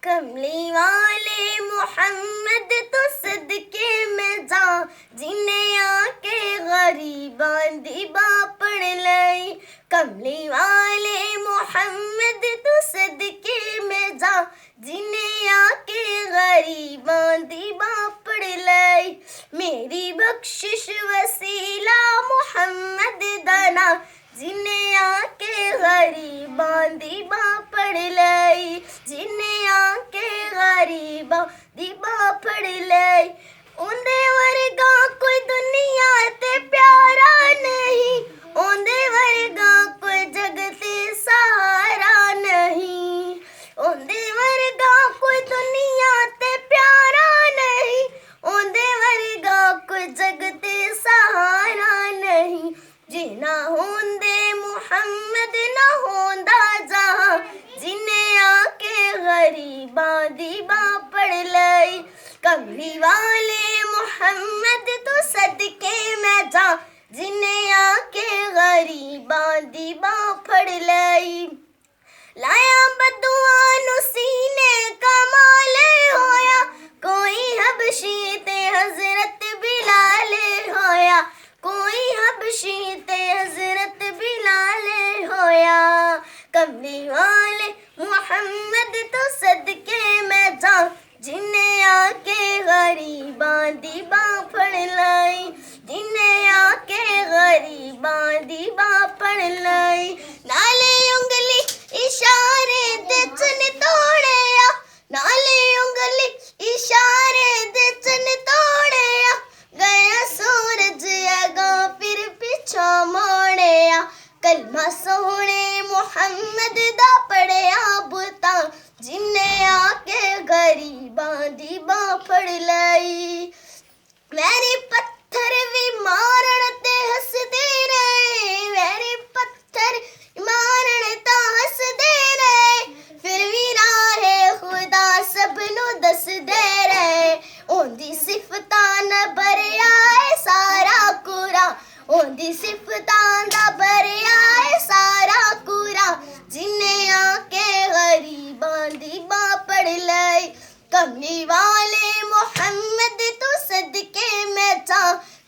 कमली वाले मोहम्मद तो सदके में जा जिन्हें आके गरीबां दी बापड़ लई। कमली वाले मोहम्मद तो सदके में जा जिन्हें आके गरीबां दी बापड़ लई। मेरी बख्शिश वसीला मोहम्मद दना जिन्हें आके गरीबां दी बापड़ लई। जिन्हें आके गरीबां दी बापड़ लई। उंदे वर्गा कोई दुनिया ते प्यारा नहीं, उंदे वर्गा कोई जग ते सहारा नहीं। उंदे वर्गा कोई दुनिया ते प्यारा नहीं, उंदे वर्गा कोई जग ते सहारा नहीं। जिना होंदे मुहम्मद ना होंदा जहां जिन्हें आके गरीबां दी बापड़ लई। कमली वाले मोहम्मद तो सदके में जा जिन्हें आके गरीबां दी बापड़ लई। लाया बदुआ नु सीने कमाल होया, कोई हबशी ते हजरत बिलाल होया, कोई हबशी ते हजरत बिलाल होया। कमली वाले मोहम्मद तो सदके में जा जिन्हें आके गरीबां दी बापड़ लई। जिन्हें आके गरीबां दी बापड़ लई। नाले उंगली इशारे दे चन तोड़या, नाले उंगली इशारे दे चन तोड़या। गया सूरज अगा फिर पिछा मोड़या। कलमा सोहने मुहम्मद दा पढ़या बुता जिन्हें आके गरीबां दी बापड़ लई। वैरी पत्थर भी मारन ते हसदे रहे, वैरी पत्थर मारन ता हसदे रहे। फिर भी राहे खुदा सबनू दसदे रहे। ओंदी सिफतां दा भरिया है सारा कुरा, ओंदी सिफतां दा भरिया है सारा कुरा। जिन्हें आके गरीबां दी बापड़ लई। कमली वाले मोहम्मद तो सदके में जा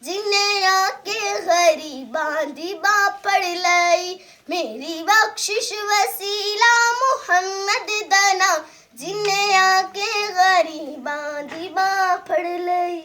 जिन्हें आके गरीबां दी बापड़ लई। मेरी बख्शिश वसीला मोहम्मद दना जिन्हें आके गरीबां दी बापड़ लई।